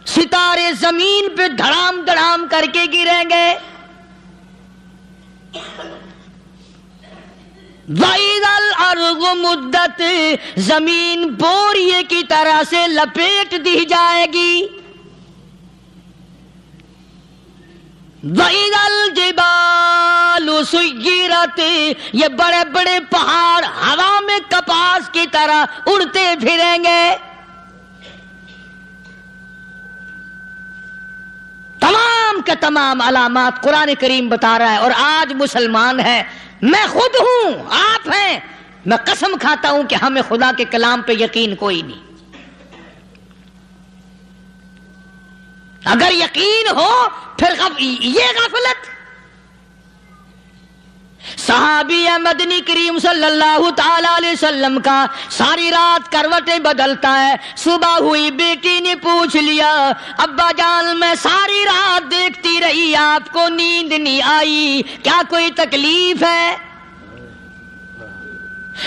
ستارے زمین پہ دھڑام دھڑام کر کے گریں گے. وَإِذَا الْأَرْضُ مُدَّتْ زمین بوریے کی طرح سے لپیٹ دی جائے گی. وَإِذَا الْجِبَالُ سُيِّرَتْ یہ بڑے بڑے پہاڑ ہوا میں کپاس کی طرح اڑتے پھریں گے. تمام کے تمام علامات قرآن کریم بتا رہا ہے. اور آج مسلمان ہے، میں خود ہوں، آپ ہیں، میں قسم کھاتا ہوں کہ ہمیں خدا کے کلام پہ یقین کوئی نہیں. اگر یقین ہو پھر یہ غفلت. صحابی مدنی کریم صلی اللہ تعالی علیہ وسلم کا ساری رات کروٹیں بدلتا ہے. صبح ہوئی بیٹی نے پوچھ لیا، ابا جان میں ساری رات دیکھتی رہی، آپ کو نیند نہیں آئی، کیا کوئی تکلیف ہے؟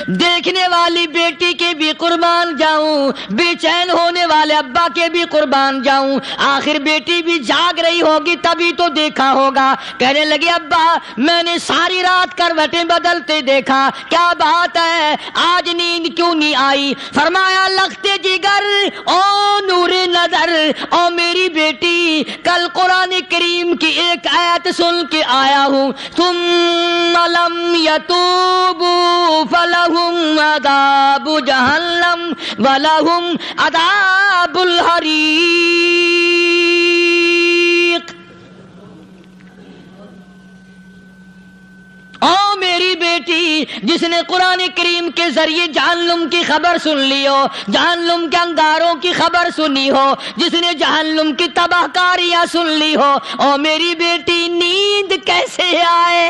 دیکھنے والی بیٹی کے بھی قربان جاؤں، بے چین ہونے والے ابا کے بھی قربان جاؤں. آخر بیٹی بھی جاگ رہی ہوگی تبھی تو دیکھا ہوگا. کہنے لگے ابا میں نے ساری رات کروٹیں بدلتے دیکھا، کیا بات ہے، آج نیند کیوں نہیں آئی؟ فرمایا لختے جگر او نور نظر، او میری بیٹی کل قرآن کریم کی ایک آیت سن کے آیا ہوں، ثم لم یتوبوا فلہم عذاب جہنم ولہم عذاب الحریق. او میری بیٹی جس نے قرآن کریم کے ذریعے جہنم کی خبر سن لی ہو، جہنم کے انگاروں کی خبر سنی ہو، جس نے جہنم کی تباہ کاریاں سن لی ہو، او میری بیٹی نیند کیسے آئے؟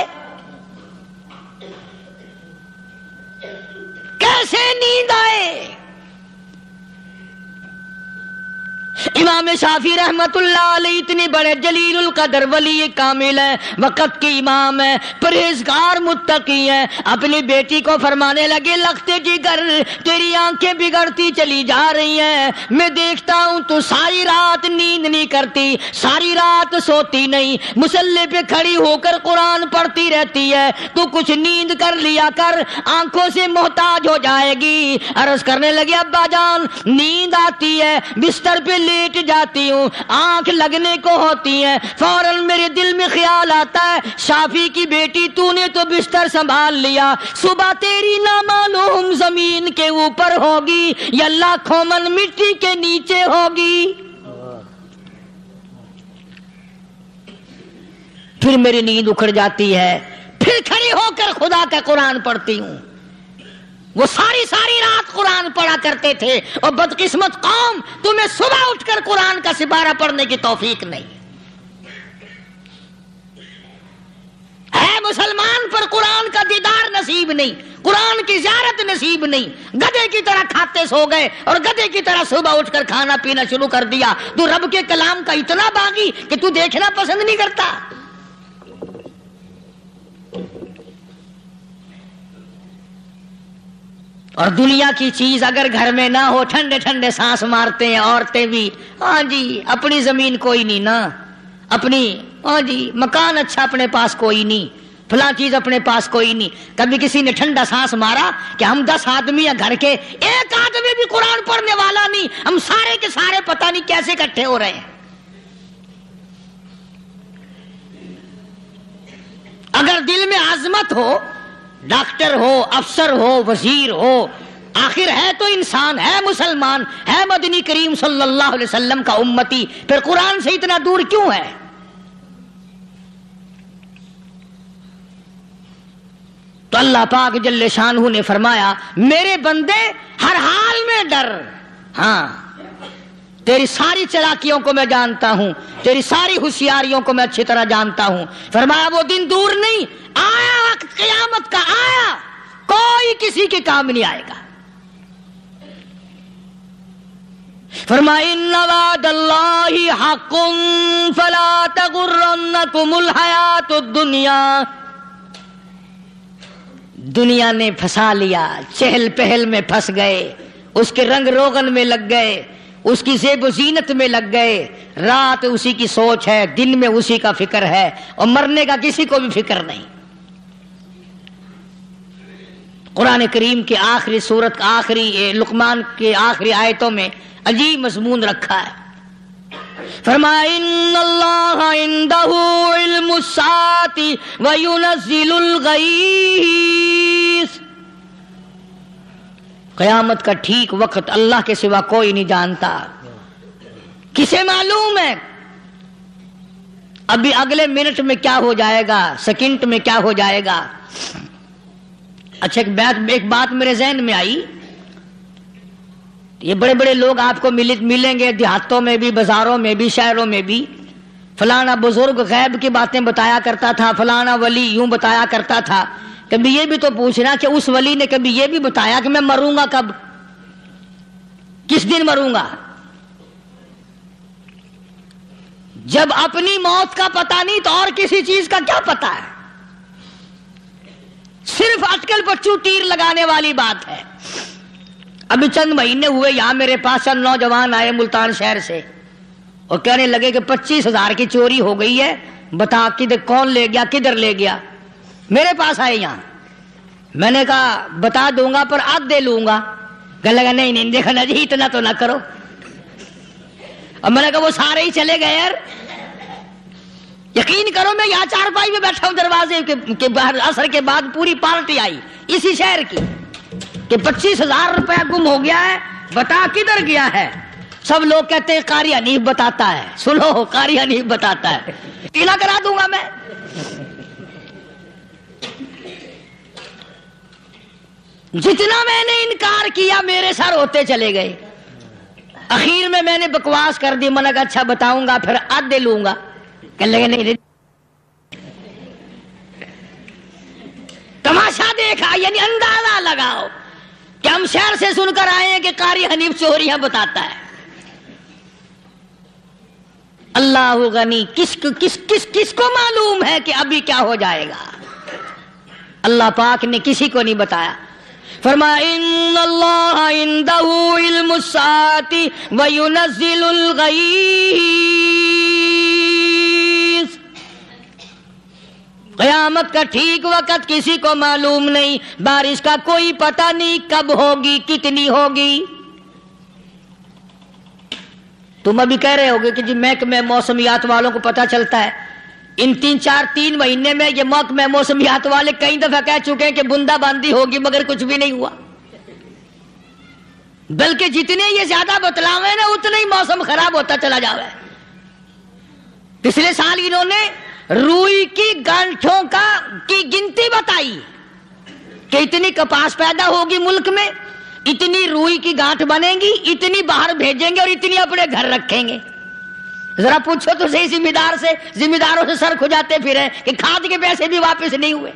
کیسے نیند آئے؟ امام شافعی رحمت اللہ علیہ اتنے بڑے جلیل القدر ولی کامل ہیں، وقت کے امام ہیں، پرہیزگار متقی ہیں، اپنی بیٹی کو فرمانے لگے لختے جگر تیری آنکھیں بگڑتی چلی جا رہی ہیں، میں دیکھتا ہوں تو ساری رات نیند نہیں کرتی، ساری رات سوتی نہیں، مصلی پہ کھڑی ہو کر قرآن پڑھتی رہتی ہے، تو کچھ نیند کر لیا کر، آنکھوں سے محتاج ہو جائے گی. عرض کرنے لگے ابا جان نیند آتی ہے، بستر پہ لیٹ جاتی ہوں، آنکھ لگنے کو ہوتی ہے، فوراً میرے دل میں خیال آتا ہے شافی کی بیٹی تو نے تو بستر سنبھال لیا، صبح تیری نامعلوم زمین کے اوپر ہوگی یا لاکھوں من مٹی کے نیچے ہوگی. پھر میری نیند اکھڑ جاتی ہے، پھر کھڑی ہو کر خدا کا قرآن پڑھتی ہوں. وہ ساری رات قرآن پڑھا کرتے تھے، اور بدقسمت قوم تمہیں صبح اٹھ کر قرآن کا سپارہ پڑھنے کی توفیق نہیں ہے. مسلمان پر قرآن کا دیدار نصیب نہیں، قرآن کی زیارت نصیب نہیں. گدھے کی طرح کھاتے سو گئے اور گدھے کی طرح صبح اٹھ کر کھانا پینا شروع کر دیا. تو رب کے کلام کا اتنا باغی کہ تو دیکھنا پسند نہیں کرتا. اور دنیا کی چیز اگر گھر میں نہ ہو، ٹھنڈے ٹھنڈے سانس مارتے ہیں عورتیں بھی، ہاں جی اپنی زمین کوئی نہیں نا، اپنی ہاں جی مکان اچھا اپنے پاس کوئی نہیں، فلاں چیز اپنے پاس کوئی نہیں. کبھی کسی نے ٹھنڈا سانس مارا کہ ہم 10 آدمی ہیں گھر کے، ایک آدمی بھی قرآن پڑھنے والا نہیں، ہم سارے کے سارے پتہ نہیں کیسے اکٹھے ہو رہے ہیں. اگر دل میں عظمت ہو، ڈاکٹر ہو، افسر ہو، وزیر ہو، آخر ہے تو انسان، ہے مسلمان، ہے مدنی کریم صلی اللہ علیہ وسلم کا امتی، پھر قرآن سے اتنا دور کیوں ہے؟ تو اللہ پاک جل شانہ نے فرمایا میرے بندے ہر حال میں ڈر، ہاں تیری ساری چلاکیوں کو میں جانتا ہوں، تیری ساری ہوشیاریوں کو میں اچھی طرح جانتا ہوں. فرمایا وہ دن دور نہیں، آیا وقت قیامت کا، آیا، کوئی کسی کے کام نہیں آئے گا. فرمایا ان وعد اللہ حق فلا تغرنکم الحیات الدنیا. دنیا نے پھنسا لیا، چہل پہل میں پھنس گئے، اس کے رنگ روغن میں لگ گئے، اس کی زیب و زینت میں لگ گئے، رات اسی کی سوچ ہے، دن میں اسی کا فکر ہے، اور مرنے کا کسی کو بھی فکر نہیں۔ قرآن کریم کے آخری سورت کا آخری لقمان کے آخری آیتوں میں عجیب مضمون رکھا ہے۔ فرمایا ان اللہ عندہ علم الساعۃ وینزل الغیث، قیامت کا ٹھیک وقت اللہ کے سوا کوئی نہیں جانتا۔ کسے معلوم ہے ابھی اگلے منٹ میں کیا ہو جائے گا، سیکنڈ میں کیا ہو جائے گا۔ اچھا ایک بات میرے ذہن میں آئی، یہ بڑے بڑے لوگ آپ کو ملیں گے دیہاتوں میں بھی، بازاروں میں بھی، شہروں میں بھی، فلانا بزرگ غیب کی باتیں بتایا کرتا تھا، فلانا ولی یوں بتایا کرتا تھا۔ کبھی یہ بھی تو پوچھنا کہ اس ولی نے کبھی یہ بھی بتایا کہ میں مروں گا کب، کس دن مروں گا؟ جب اپنی موت کا پتہ نہیں تو اور کسی چیز کا کیا پتہ ہے؟ صرف اٹکل پچو تیر لگانے والی بات ہے۔ ابھی چند مہینے ہوئے یہاں میرے پاس چند نوجوان آئے ملتان شہر سے اور کہنے لگے کہ 25,000 کی چوری ہو گئی ہے، بتا کدھر کون لے گیا، کدھر لے گیا۔ میرے پاس آئے یہاں، میں نے کہا بتا دوں گا پر آدھے لوں گا۔ کہنے لگا نہیں دیکھا نا جی اتنا تو نہ کرو۔ اب میں نے کہا وہ سارے ہی چلے گئے یار، یقین کرو میں یہاں چارپائی میں بیٹھا ہوں دروازے کے باہر، عصر کے بعد پوری پارٹی آئی اسی شہر کی کہ 25,000 روپیہ گم ہو گیا ہے، بتا کدھر گیا ہے۔ سب لوگ کہتے ہیں قاری حنیف بتاتا ہے، سنو قاری حنیف بتاتا ہے، ٹیلا کرا دوں گا میں۔ جتنا میں نے انکار کیا میرے سر ہوتے چلے گئے، اخیر میں نے بکواس کر دی، میں نے کہا اچھا بتاؤں گا پھر آدھے لوں گا۔ کہنے لگے نہیں تماشا دیکھا، یعنی اندازہ لگاؤ کہ ہم شہر سے سن کر آئے ہیں کہ قاری حنیف چوریاں بتاتا ہے۔ اللہ غنی، کس کو معلوم ہے کہ ابھی کیا ہو جائے گا؟ اللہ پاک نے کسی کو نہیں بتایا۔ فرمایا ان اللہ عندہ علم الساعۃ وینزل الغیث، قیامت کا ٹھیک وقت کسی کو معلوم نہیں، بارش کا کوئی پتہ نہیں کب ہوگی، کتنی ہوگی۔ تم ابھی کہہ رہے ہوگے کہ جی محکمہ موسمیات والوں کو پتہ چلتا ہے۔ ان 3 مہینے میں یہ محکمہ موسمیات والے کئی دفعہ کہہ چکے ہیں کہ بندہ باندی ہوگی، مگر کچھ بھی نہیں ہوا۔ بلکہ جتنے یہ زیادہ بتلاوے نا اتنا ہی موسم خراب ہوتا چلا جاوے۔ پچھلے سال انہوں نے روئی کی گانٹھوں کی گنتی بتائی کہ اتنی کپاس پیدا ہوگی ملک میں، اتنی روئی کی گانٹھ بنے گی، اتنی باہر بھیجیں گے اور اتنی اپنے گھر رکھیں گے۔ ذرا پوچھو تو صحیح ذمہ داروں سے سر کھجاتے پھرے کہ کھاد کے پیسے بھی واپس نہیں ہوئے۔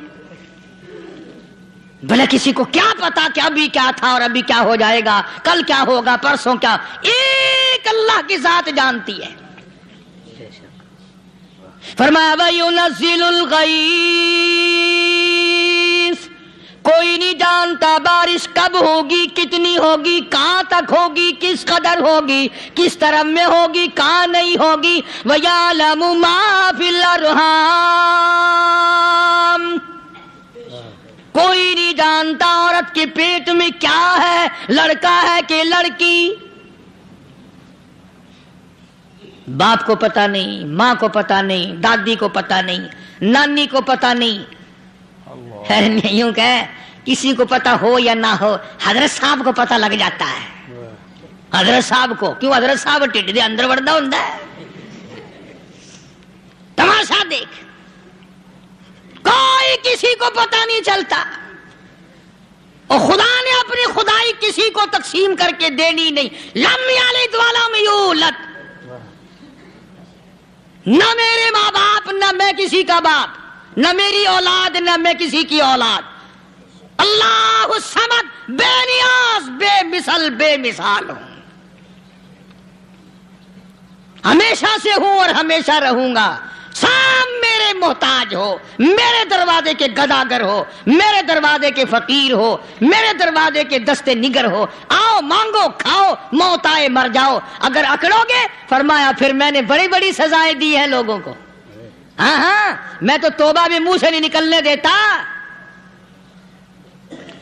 بھلے کسی کو کیا پتا کہ ابھی کیا تھا اور ابھی کیا ہو جائے گا، کل کیا ہوگا، پرسوں کیا، ایک اللہ کی ذات جانتی ہے۔ فرمایا وَيُنَزِّلُ الْغَيْثَ، کوئی نہیں جانتا بارش کب ہوگی، کتنی ہوگی، کہاں تک ہوگی، کس قدر ہوگی، کس طرح میں ہوگی، کہاں نہیں ہوگی۔ وَيَعْلَمُ مَا فِي الْأَرْحَامِ، کوئی نہیں جانتا عورت کے پیٹ میں کیا ہے، لڑکا ہے کہ لڑکی۔ باپ کو پتہ نہیں، ماں کو پتہ نہیں، دادی کو پتہ نہیں، نانی کو پتہ نہیں۔ یوں کہ کسی کو پتہ ہو یا نہ ہو، حضرت صاحب کو پتہ لگ جاتا ہے۔ حضرت صاحب کو کیوں؟ حضرت صاحب ٹھڈ دے اندر وڑدا ہوندا ہے۔ تماشا دیکھ، کوئی کسی کو پتہ نہیں چلتا، اور خدا نے اپنی خدائی کسی کو تقسیم کر کے دینی نہیں۔ لم یلد ولم یولد، نہ میرے ماں باپ، نہ میں کسی کا باپ، نہ میری اولاد، نہ میں کسی کی اولاد۔ اللہ الصمد، بے نیاز، بے مثل، بے مثال ہوں، ہمیشہ سے ہوں اور ہمیشہ رہوں گا۔ سام میرے محتاج ہو، میرے دروازے کے گداگر ہو، میرے دروازے کے فقیر ہو، میرے دروازے کے دستے نگر ہو، آؤ مانگو کھاؤ، موت آئے مر جاؤ۔ اگر اکڑو گے فرمایا پھر میں نے بڑی بڑی سزائیں دی ہیں لوگوں کو۔ ہاں ہاں، میں تو توبہ بھی منہ سے نہیں نکلنے دیتا،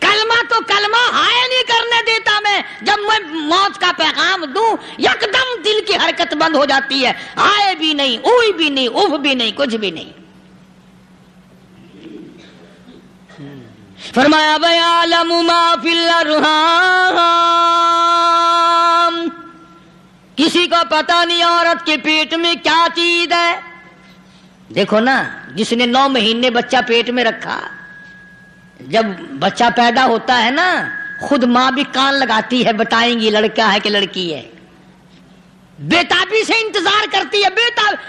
کلمہ تو کلمہ ہائے نہیں کرنے دیتا میں۔ جب میں موت کا پیغام دوں یکدم دل کی حرکت بند ہو جاتی ہے، ہائے بھی نہیں، اوئی بھی نہیں، اوف بھی نہیں، کچھ بھی نہیں۔ فرمایا وَيَعْلَمُ مَا فِي الْأَرْحَامِ، کسی کو پتہ نہیں عورت کے پیٹ میں کیا چیز ہے۔ دیکھو نا، جس نے 9 مہینے بچہ پیٹ میں رکھا، جب بچہ پیدا ہوتا ہے نا خود ماں بھی کان لگاتی ہے، بتائیں گی لڑکا ہے کہ لڑکی ہے، بےتابی سے انتظار کرتی ہے،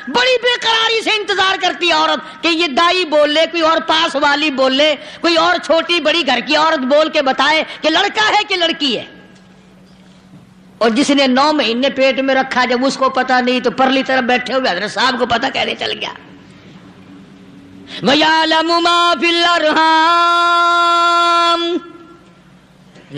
بڑی بے قراری سے انتظار کرتی ہے عورت کہ یہ دائی بول لے، کوئی اور پاس والی بول لے، کوئی اور چھوٹی بڑی گھر کی عورت بول کے بتائے کہ لڑکا ہے کہ لڑکی ہے۔ اور جس نے 9 مہینے پیٹ میں رکھا جب اس کو پتا نہیں تو پرلی طرف بیٹھے ہوئے حضرت صاحب کو پتا کیسے چل گیا؟ وَيَعْلَمُ مَا فِي الْأَرْحَامِ،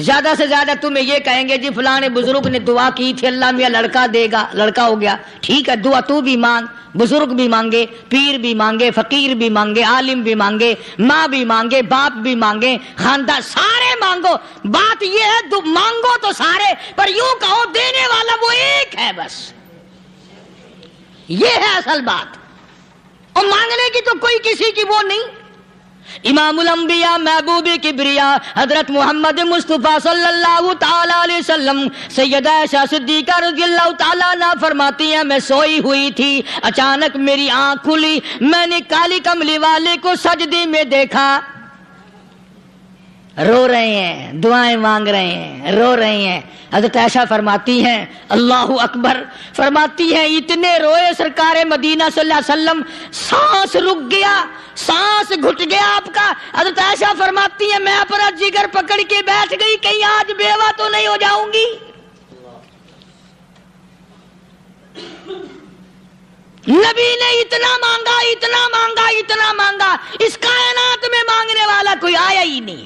زیادہ سے زیادہ تمہیں یہ کہیں گے جی فلاں بزرگ نے دعا کی تھی اللہ میاں لڑکا دے گا، لڑکا ہو گیا، ٹھیک ہے دعا تو بھی مانگ، بزرگ بھی مانگے، پیر بھی مانگے، فقیر بھی مانگے، عالم بھی مانگے، ماں بھی مانگے، باپ بھی مانگے، خاندان سارے مانگو، بات یہ ہے مانگو تو سارے، پر یوں کہو دینے والا وہ ایک ہے بس، یہ ہے اصل بات، اور مانگنے کی تو کوئی کسی کی وہ نہیں۔ امام الانبیاء محبوب کبریا حضرت محمد مصطفیٰ صلی اللہ تعالی علیہ وسلم سیدہ عائشہ صدیقہ رضی اللہ تعالی عنہا فرماتی ہیں میں سوئی ہوئی تھی، اچانک میری آنکھ کھلی، میں نے کالی کملی والے کو سجدے میں دیکھا، رو رہے ہیں، دعائیں مانگ رہے ہیں، رو رہے ہیں۔ حضرت عائشہ فرماتی ہیں اللہ اکبر، فرماتی ہیں اتنے روئے سرکار مدینہ صلی اللہ علیہ وسلم، سانس رک گیا، سانس گھٹ گیا آپ کا۔ حضرت عائشہ فرماتی ہیں میں اپنا جگر پکڑ کے بیٹھ گئی، کہیں آج بیوہ تو نہیں ہو جاؤں گی۔ نبی نے اتنا مانگا، اتنا مانگا، اتنا مانگا، اس کائنات میں مانگنے والا کوئی آیا ہی نہیں۔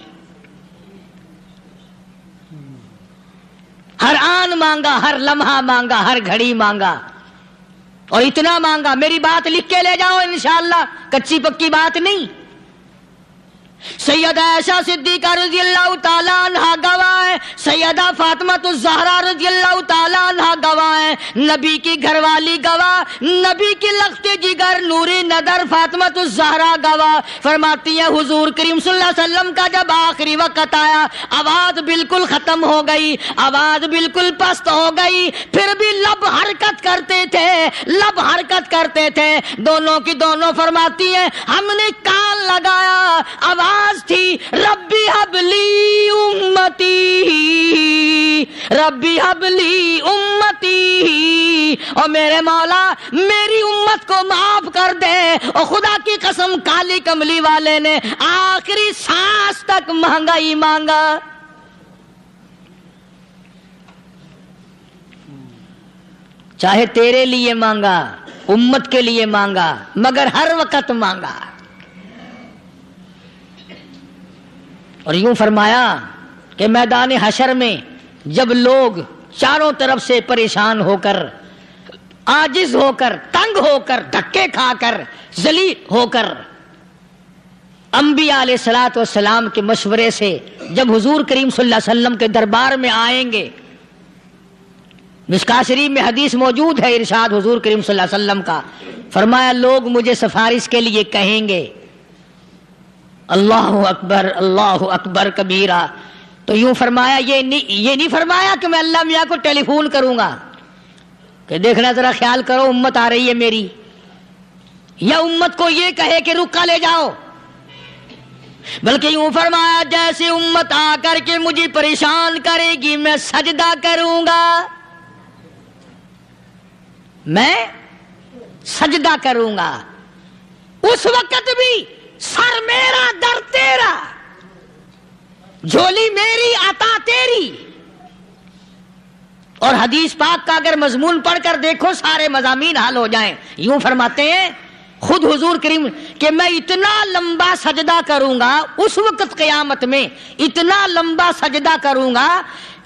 ہر آن مانگا، ہر لمحہ مانگا، ہر گھڑی مانگا، اور اتنا مانگا۔ میری بات لکھ کے لے جاؤ انشاءاللہ، کچی پکی بات نہیں۔ سیدہ عائشہ صدیقہ رضی اللہ تعالی عنہا گواہ ہے، سیدہ فاطمہ الزہرا رضی اللہ تعالی عنہا گواہ ہے، نبی کی گھر والی گواہ، نبی کی لخت جگر نوری نظر فاطمہ الزہرا گواہ، فرماتی ہیں حضور کریم صلی اللہ علیہ وسلم کا جب آخری وقت آیا آواز بالکل ختم ہو گئی، آواز بالکل پست ہو گئی، پھر بھی لب حرکت کرتے تھے، لب حرکت کرتے تھے، دونوں کی دونوں فرماتی ہیں ہم نے کان لگایا، آواز تھی ربی حبلی امتی، ربی حبلی امتی، اور میرے مولا میری امت کو معاف کر دے۔ اور خدا کی قسم کالی کملی والے نے آخری سانس تک مانگا ہی مانگا۔ چاہے تیرے لیے مانگا، امت کے لیے مانگا، مگر ہر وقت مانگا۔ اور یوں فرمایا کہ میدان حشر میں جب لوگ چاروں طرف سے پریشان ہو کر، عاجز ہو کر، تنگ ہو کر، دھکے کھا کر، ذلیل ہو کر انبیاء علیہ الصلوۃ والسلام کے مشورے سے جب حضور کریم صلی اللہ علیہ وسلم کے دربار میں آئیں گے، مشکاۃ شریف میں حدیث موجود ہے، ارشاد حضور کریم صلی اللہ علیہ وسلم کا، فرمایا لوگ مجھے سفارش کے لیے کہیں گے اللہ اکبر اللہ اکبر کبیرہ، تو یوں فرمایا یہ نہیں فرمایا کہ میں اللہ میاں کو ٹیلی فون کروں گا کہ دیکھنا ذرا خیال کرو امت آ رہی ہے میری، یا امت کو یہ کہے کہ رکا لے جاؤ، بلکہ یوں فرمایا جیسے امت آ کر کے مجھے پریشان کرے گی میں سجدہ کروں گا، میں سجدہ کروں گا، اس وقت بھی سر میرا در تیرا، جھولی میری عطا تیری۔ اور حدیث پاک کا اگر مضمون پڑھ کر دیکھو سارے مضامین حل ہو جائیں۔ یوں فرماتے ہیں خود حضور کریم کہ میں اتنا لمبا سجدہ کروں گا اس وقت قیامت میں، اتنا لمبا سجدہ کروں گا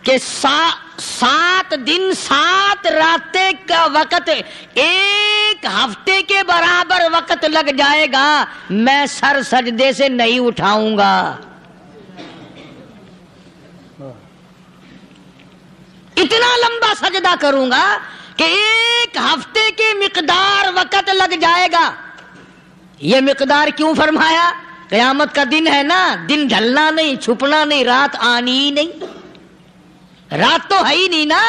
کہ 7 دن 7 راتیں کا وقت 1 ہفتے کے برابر وقت لگ جائے گا، میں سر سجدے سے نہیں اٹھاؤں گا۔ اتنا لمبا سجدہ کروں گا کہ 1 ہفتے کی مقدار وقت لگ جائے گا۔ یہ مقدار کیوں فرمایا؟ قیامت کا دن ہے نا، دن ڈھلنا نہیں، چھپنا نہیں، رات آنی ہی نہیں، رات تو ہے ہی نہیں نا،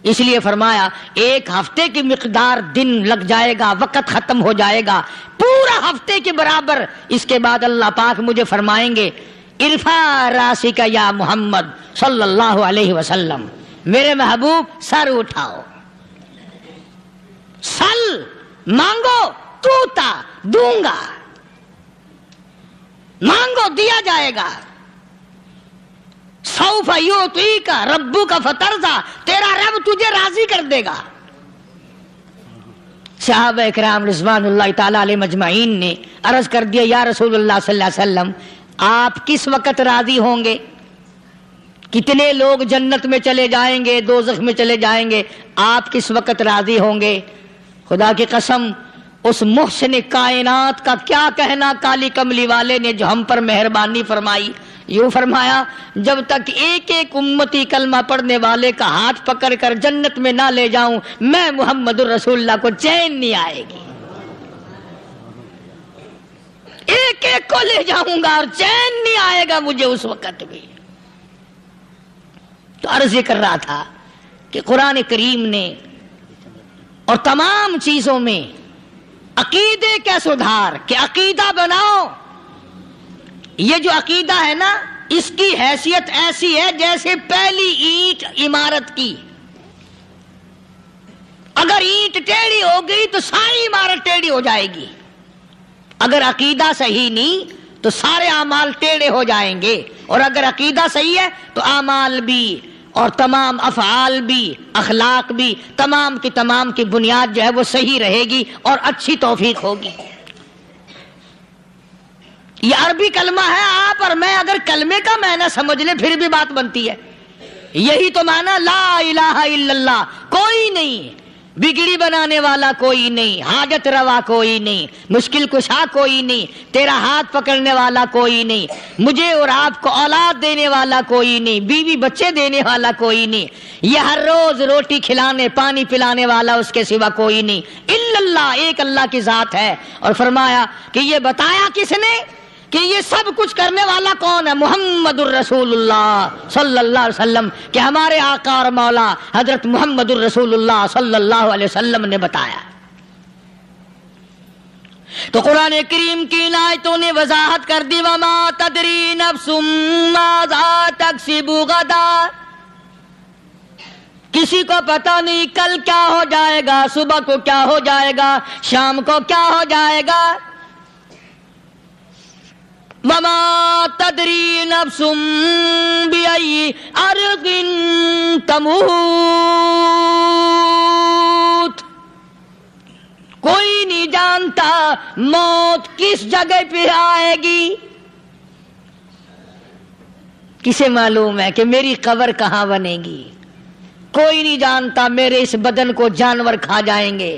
اس لیے فرمایا 1 ہفتے کی مقدار دن لگ جائے گا، وقت ختم ہو جائے گا پورا ہفتے کے برابر۔ اس کے بعد اللہ پاک مجھے فرمائیں گے ارفع راسک یا محمد صلی اللہ علیہ وسلم، میرے محبوب سر اٹھاؤ، سل مانگو توتا دوں گا، مانگو دیا جائے گا، سوف یعطیک ربک فترضی، تیرا رب تجھے راضی کر دے گا۔ صحابہ اکرام رضوان اللہ تعالی علیہ مجمعین نے عرض کر دیا یا رسول اللہ صلی اللہ علیہ وسلم آپ کس وقت راضی ہوں گے؟ کتنے لوگ جنت میں چلے جائیں گے، دوزخ میں چلے جائیں گے، آپ کس وقت راضی ہوں گے؟ خدا کی قسم اس محسن کائنات کا کیا کہنا کالی کملی والے نے جو ہم پر مہربانی فرمائی، یوں فرمایا جب تک ایک ایک امتی کلمہ پڑھنے والے کا ہاتھ پکڑ کر جنت میں نہ لے جاؤں میں محمد الرسول اللہ کو چین نہیں آئے گی، ایک ایک کو لے جاؤں گا اور چین نہیں آئے گا مجھے اس وقت بھی۔ تو عرض یہ کر رہا تھا کہ قرآن کریم نے اور تمام چیزوں میں عقیدے کا سدھار کہ عقیدہ بناؤ، یہ جو عقیدہ ہے نا اس کی حیثیت ایسی ہے جیسے پہلی اینٹ عمارت کی، اگر اینٹ ٹیڑھی ہو گئی تو ساری عمارت ٹیڑھی ہو جائے گی، اگر عقیدہ صحیح نہیں تو سارے اعمال ٹیڑھے ہو جائیں گے، اور اگر عقیدہ صحیح ہے تو اعمال بھی اور تمام افعال بھی اخلاق بھی تمام کی بنیاد جو ہے وہ صحیح رہے گی اور اچھی توفیق ہوگی۔ یہ عربی کلمہ ہے، آپ اور میں اگر کلمے کا معنی سمجھ لیں پھر بھی بات بنتی ہے، یہی تو معنی لا الہ الا اللہ، کوئی نہیں بگڑی بنانے والا، کوئی نہیں حاجت روا، کوئی نہیں مشکل کشا، کوئی نہیں تیرا ہاتھ پکڑنے والا، کوئی نہیں مجھے اور آپ کو اولاد دینے والا، کوئی نہیں بیوی بچے دینے والا، کوئی نہیں یہ ہر روز روٹی کھلانے پانی پلانے والا اس کے سوا کوئی نہیں الا اللہ، ایک اللہ کی ذات ہے۔ اور فرمایا کہ یہ بتایا کس نے کہ یہ سب کچھ کرنے والا کون ہے؟ محمد الرسول اللہ صلی اللہ علیہ وسلم، کہ ہمارے آقا اور مولا حضرت محمد الرسول اللہ صلی اللہ علیہ وسلم نے بتایا۔ تو قرآن کریم کی آیتوں نے وضاحت کر دی وما تدری نفس ماذا تکسب غدا، کسی کو پتہ نہیں کل کیا ہو جائے گا، صبح کو کیا ہو جائے گا، شام کو کیا ہو جائے گا۔ وما تدری نفس بأي أرض تموت، کوئی نہیں جانتا موت کس جگہ پہ آئے گی۔ کسے معلوم ہے کہ میری قبر کہاں بنے گی؟ کوئی نہیں جانتا میرے اس بدن کو جانور کھا جائیں گے،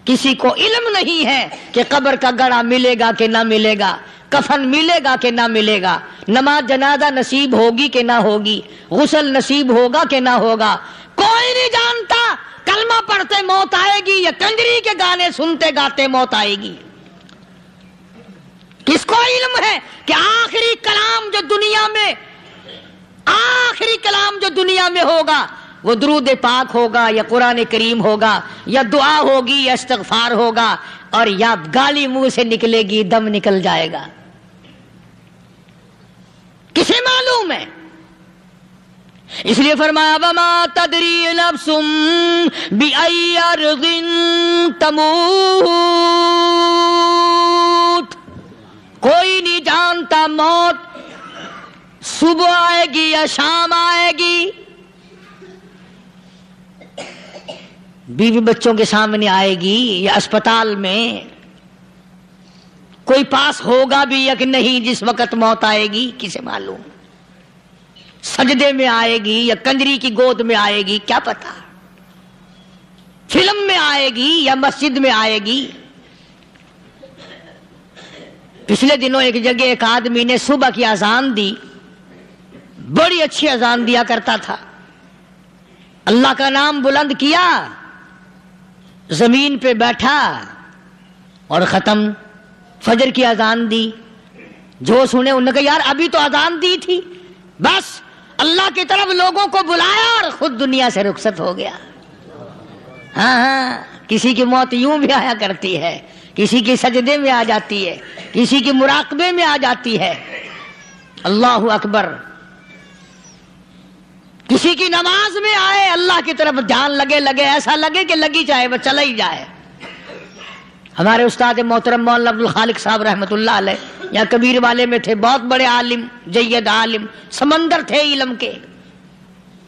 کسی کو علم نہیں ہے کہ قبر کا گڑھا ملے گا کہ نہ ملے گا، کفن ملے گا کہ نہ ملے گا، نماز جنازہ نصیب ہوگی کہ نہ ہوگی، غسل نصیب ہوگا کہ نہ ہوگا، کوئی نہیں جانتا۔ کلمہ پڑھتے موت آئے گی یا کنجری کے گانے سنتے گاتے موت آئے گی؟ کس کو علم ہے کہ آخری کلام جو دنیا میں ہوگا وہ درود پاک ہوگا یا قرآن کریم ہوگا یا دعا ہوگی یا استغفار ہوگا، اور یا گالی منہ سے نکلے گی، دم نکل جائے گا؟ کسے معلوم ہے؟ اس لیے فرمایا وما تدری نفس بأي أرض تموت، کوئی نہیں جانتا موت صبح آئے گی یا شام آئے گی، بیوی بچوں کے سامنے آئے گی یا اسپتال میں کوئی پاس ہوگا بھی یا کہ نہیں جس وقت موت آئے گی کسے معلوم؟ سجدے میں آئے گی یا کنجری کی گود میں آئے گی کیا پتا؟ فلم میں آئے گی یا مسجد میں آئے گی؟ پچھلے دنوں ایک جگہ ایک آدمی نے صبح کی اذان دی، بڑی اچھی اذان دیا کرتا تھا، اللہ کا نام بلند کیا، زمین پہ بیٹھا اور ختم۔ فجر کی اذان دی، جو سنے انہوں نے کہا یار ابھی تو اذان دی تھی، بس اللہ کی طرف لوگوں کو بلایا اور خود دنیا سے رخصت ہو گیا۔ ہاں کسی کی موت یوں بھی آیا کرتی ہے، کسی کی سجدے میں آ جاتی ہے، کسی کی مراقبے میں آ جاتی ہے۔ اللہ اکبر۔ کسی کی نماز میں آئے، اللہ کی طرف دھیان لگے ایسا لگے کہ لگی جائے وہ چلا ہی جائے۔ ہمارے استاد محترم مولانا عبد الخالق صاحب رحمۃ اللہ علیہ یہاں کبیر والے میں تھے، بہت بڑے عالم، جید عالم، سمندر تھے علم کے۔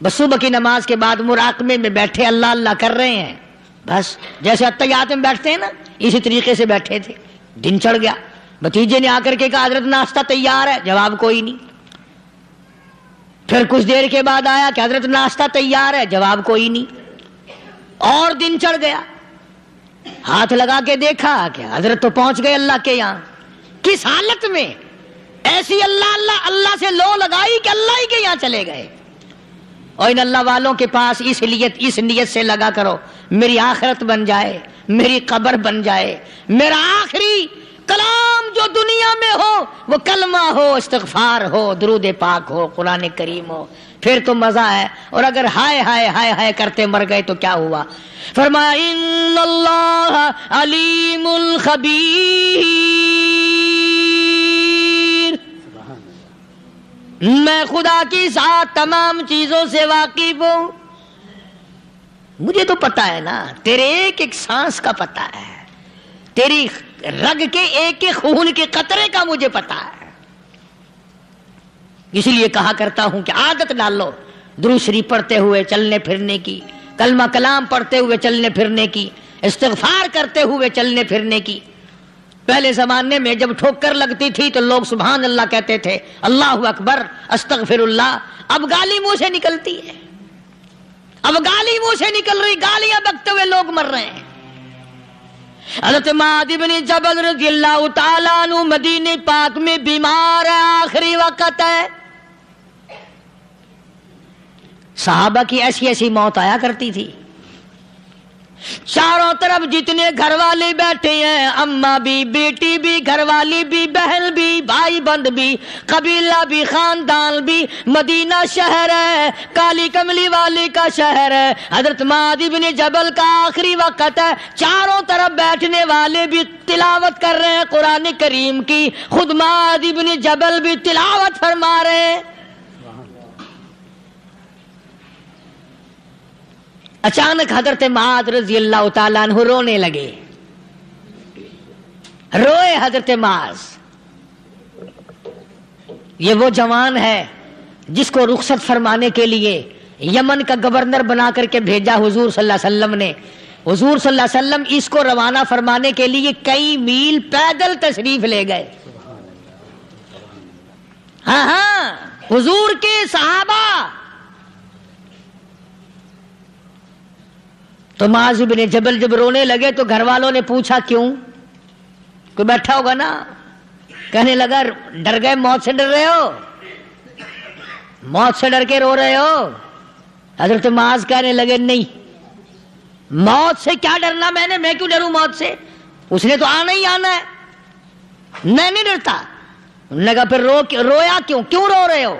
بس صبح کی نماز کے بعد مراقبے میں بیٹھے اللہ اللہ کر رہے ہیں، بس جیسے اتحیات میں بیٹھتے ہیں نا اسی طریقے سے بیٹھے تھے۔ دن چڑھ گیا، بھتیجے نے آ کر کے کہا حضرت ناشتہ تیار ہے، جواب کوئی نہیں۔ پھر کچھ دیر کے بعد آیا کہ حضرت ناشتہ تیار ہے، جواب کوئی نہیں۔ اور دن چڑھ گیا، ہاتھ لگا کے دیکھا کہ حضرت تو پہنچ گئے اللہ کے یہاں۔ کس حالت میں؟ ایسی اللہ اللہ اللہ سے لو لگائی کہ اللہ ہی کے یہاں چلے گئے۔ اور ان اللہ والوں کے پاس اس نیت سے لگا کرو میری آخرت بن جائے، میری قبر بن جائے، میرا آخری کلام جو دنیا میں ہو وہ کلمہ ہو، استغفار ہو، درود پاک ہو، قرآن کریم ہو، پھر تو مزہ ہے۔ اور اگر ہائے ہائے ہائے ہائے کرتے مر گئے تو کیا ہوا؟ فرمایا ان اللہ علیم الخبیر، میں خدا کی ذات تمام چیزوں سے واقف ہوں۔ مجھے تو پتا ہے نا، تیرے ایک ایک سانس کا پتا ہے، تیری رگ کے ایک ایک خون کے قطرے کا مجھے پتا ہے۔ اس لیے کہا کرتا ہوں کہ عادت ڈال لو درود شریف پڑھتے ہوئے چلنے پھرنے کی، کلمہ کلام پڑھتے ہوئے چلنے پھرنے کی، استغفار کرتے ہوئے چلنے پھرنے کی۔ پہلے زمانے میں جب ٹھوکر لگتی تھی تو لوگ سبحان اللہ کہتے تھے، اللہ اکبر، استغفر اللہ۔ اب گالی منہ سے نکلتی ہے، اب گالی منہ سے نکل رہی، گالیاں بکتے ہوئے لوگ مر رہے ہیں۔ حضرت معاذ بن جبل رضی اللہ تعالیٰ عنہ مدینہ پاک میں بیمار ہے، آخری وقت ہے۔ صحابہ کی ایسی ایسی موت آیا کرتی تھی، چاروں طرف جتنے گھر والے بیٹھے ہیں، اماں بھی، بیٹی بھی، گھر والی بھی، بہن بھی، بھائی بند بھی، قبیلہ بھی، خاندان بھی، مدینہ شہر ہے، کالی کملی والے کا شہر ہے۔ حضرت معاذ بن جبل کا آخری وقت ہے، چاروں طرف بیٹھنے والے بھی تلاوت کر رہے ہیں قرآن کریم کی، خود معاذ بن جبل بھی تلاوت فرما رہے ہیں۔ اچانک حضرت معاذ رضی اللہ تعالیٰ عنہ رونے لگے، روئے حضرت معاذ۔ یہ وہ جوان ہے جس کو رخصت فرمانے کے لیے یمن کا گورنر بنا کر کے بھیجا حضور صلی اللہ علیہ وسلم نے۔ حضور صلی اللہ علیہ وسلم اس کو روانہ فرمانے کے لیے کئی میل پیدل تشریف لے گئے۔ ہاں حضور کے صحابہ۔ تو معاذ بن جبل جب رونے لگے تو گھر والوں نے پوچھا کیوں؟ کوئی بیٹھا ہوگا نا، کہنے لگا ڈر گئے، موت سے ڈر رہے ہو، موت سے ڈر کے رو رہے ہو؟ حضرت معاذ کہنے لگے نہیں، موت سے کیا ڈرنا، میں کیوں ڈروں موت سے، اس نے تو آنا ہی آنا ہے، میں نہیں ڈرتا۔ انہوں نے کہا پھر رویا کیوں رو رہے ہو؟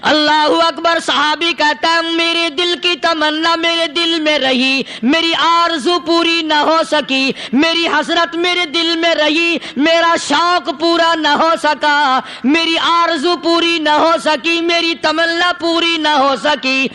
اللہ اکبر۔ صحابی کہتا ہے میرے دل کی تمنا میرے دل میں رہی، میری آرزو پوری نہ ہو سکی، میری حسرت میرے دل میں رہی، میرا شوق پورا نہ ہو سکا، میری آرزو پوری نہ ہو سکی، میری تمنا پوری نہ ہو سکی،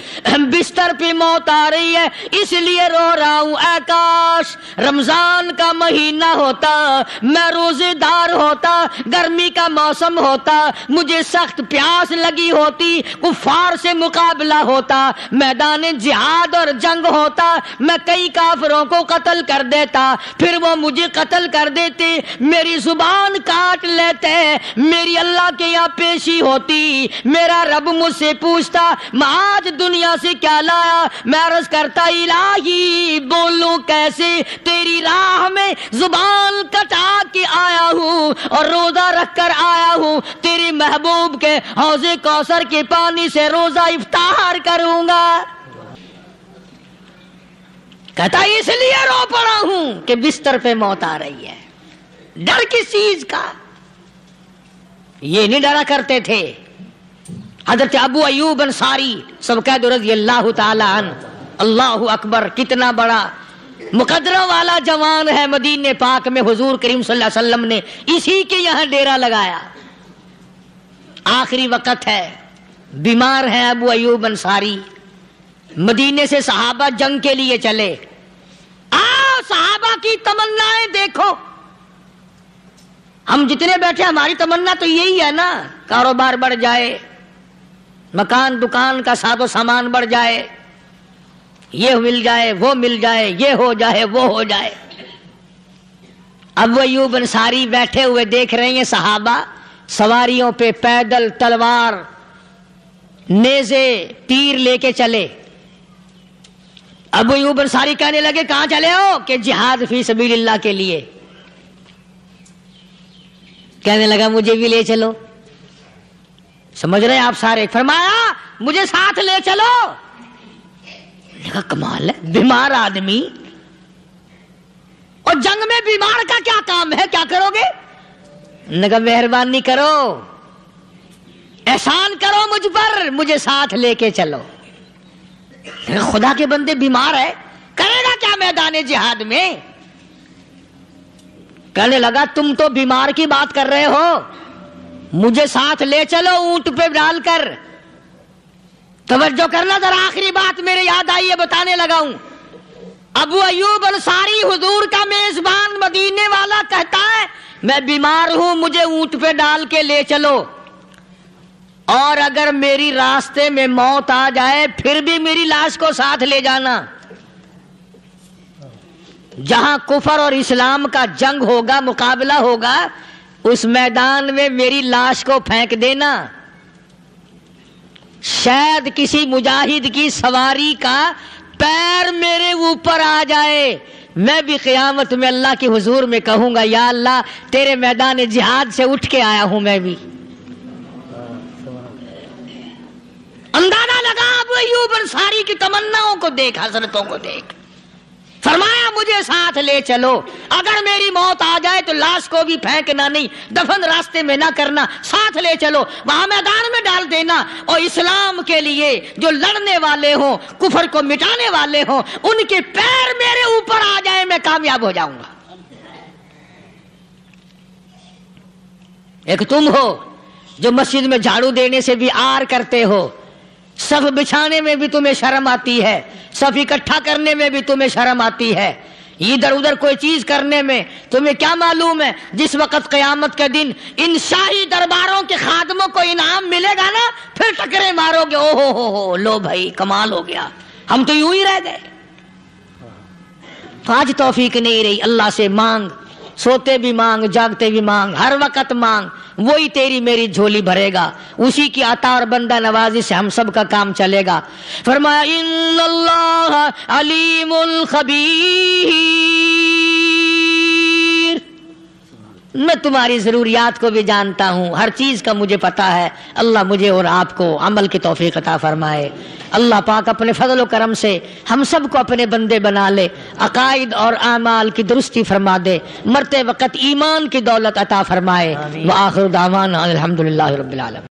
بستر پہ موت آ رہی ہے اس لیے رو رہا ہوں۔ اے کاش رمضان کا مہینہ ہوتا، میں روزے دار ہوتا، گرمی کا موسم ہوتا، مجھے سخت پیاس لگی ہوتی، ہوتی, کفار سے مقابلہ ہوتا, میدان جہاد اور جنگ ہوتا, میں کئی کافروں کو قتل کر دیتا, پھر وہ مجھے قتل کر دیتے, میری زبان کاٹ لیتے, میری اللہ کے یہاں پیشی ہوتی, میرا رب مجھ سے پوچھتا میں آج دنیا سے کیا لایا, میں عرض کرتا الہی بولوں کیسے, تیری راہ میں زبان کٹا کے آیا ہوں اور روزہ رکھ کر آیا ہوں, تیرے محبوب کے حوض کوثر کے پانی سے روزہ افطار کروں گا. کہتا اس لیے رو پڑا ہوں کہ بستر پہ موت آ رہی ہے. ڈر کس چیز کا؟ یہ نہیں ڈرا کرتے تھے. حضرت ابو ایوب انصاری سب کہہ دو رضی اللہ تعالی عنہ. اللہ اکبر, کتنا بڑا مقدرہ والا جوان ہے. مدینے پاک میں حضور کریم صلی اللہ علیہ وسلم نے اسی کے یہاں ڈیرا لگایا. آخری وقت ہے, بیمار ہے ابو ایوب انصاری. مدینے سے صحابہ جنگ کے لیے چلے. آؤ صحابہ کی تمنائیں دیکھو. ہم جتنے بیٹھے ہماری تمنا تو یہی ہے نا, کاروبار بڑھ جائے, مکان دکان کا ساز و سامان بڑھ جائے, یہ مل جائے وہ مل جائے, یہ ہو جائے وہ ہو جائے. ابو ایوب انصاری بیٹھے ہوئے دیکھ رہے ہیں صحابہ سواریوں پہ پیدل تلوار نیزے تیر لے کے چلے. ابو ایوب انصاری کہنے لگے کہاں چلے ہو؟ کہ جہاد فی سبیل اللہ کے لیے. کہنے لگا مجھے بھی لے چلو. سمجھ رہے ہیں آپ سارے؟ فرمایا مجھے ساتھ لے چلو. کہا کمال ہے, بیمار آدمی اور جنگ میں بیمار کا کیا کام ہے, کیا کرو گے؟ نے کہا مہربانی کرو, احسان کرو مجھ پر, مجھے ساتھ لے کے چلو. خدا کے بندے بیمار ہے, کرے گا کیا میدان جہاد میں؟ کہنے لگا تم تو بیمار کی بات کر رہے ہو, مجھے ساتھ لے چلو اونٹ پہ ڈال کر. توجہ کرنا ذرا, آخری بات میرے یاد آئی ہے بتانے لگا ہوں. ابو ایوب انصاری حضور کا میزبان مدینے والا کہتا ہے میں بیمار ہوں, مجھے اونٹ پہ ڈال کے لے چلو, اور اگر میری راستے میں موت آ جائے پھر بھی میری لاش کو ساتھ لے جانا. جہاں کفر اور اسلام کا جنگ ہوگا, مقابلہ ہوگا, اس میدان میں میری لاش کو پھینک دینا. شاید کسی مجاہد کی سواری کا پیر میرے اوپر آ جائے, میں بھی قیامت میں اللہ کے حضور میں کہوں گا یا اللہ تیرے میدان جہاد سے اٹھ کے آیا ہوں میں بھی. اندازہ لگا ابو ایوب انصاری کی تمناؤں کو دیکھ, حسرتوں کو دیکھ. فرمایا مجھے ساتھ لے چلو, اگر میری موت آ جائے تو لاش کو بھی پھینکنا نہیں, دفن راستے میں نہ کرنا, ساتھ لے چلو, وہاں میدان میں ڈال دینا, اور اسلام کے لیے جو لڑنے والے ہوں, کفر کو مٹانے والے ہوں, ان کے پیر میرے اوپر آ جائے میں کامیاب ہو جاؤں گا. ایک تم ہو جو مسجد میں جھاڑو دینے سے بھی آر کرتے ہو, صف بچھانے میں بھی تمہیں شرم آتی ہے, صف اکٹھا کرنے میں بھی تمہیں شرم آتی ہے, ادھر ادھر کوئی چیز کرنے میں تمہیں کیا معلوم ہے جس وقت قیامت کے دن ان شاہی درباروں کے خادموں کو انعام ملے گا نا, پھر ٹکرے مارو گے, او ہو لو بھائی کمال ہو گیا, ہم تو یوں ہی رہ گئے. آج توفیق نہیں رہی, اللہ سے مانگ, سوتے بھی مانگ, جاگتے بھی مانگ, ہر وقت مانگ, وہی تیری میری جھولی بھرے گا, اسی کی عطا اور بندہ نوازی سے ہم سب کا کام چلے گا. فرمایا ان اللہ علیم خبیر, میں تمہاری ضروریات کو بھی جانتا ہوں, ہر چیز کا مجھے پتا ہے. اللہ مجھے اور آپ کو عمل کی توفیق عطا فرمائے. اللہ پاک اپنے فضل و کرم سے ہم سب کو اپنے بندے بنا لے, عقائد اور اعمال کی درستی فرما دے, مرتے وقت ایمان کی دولت عطا فرمائے. وآخر دعوانا الحمدللہ رب العالمین.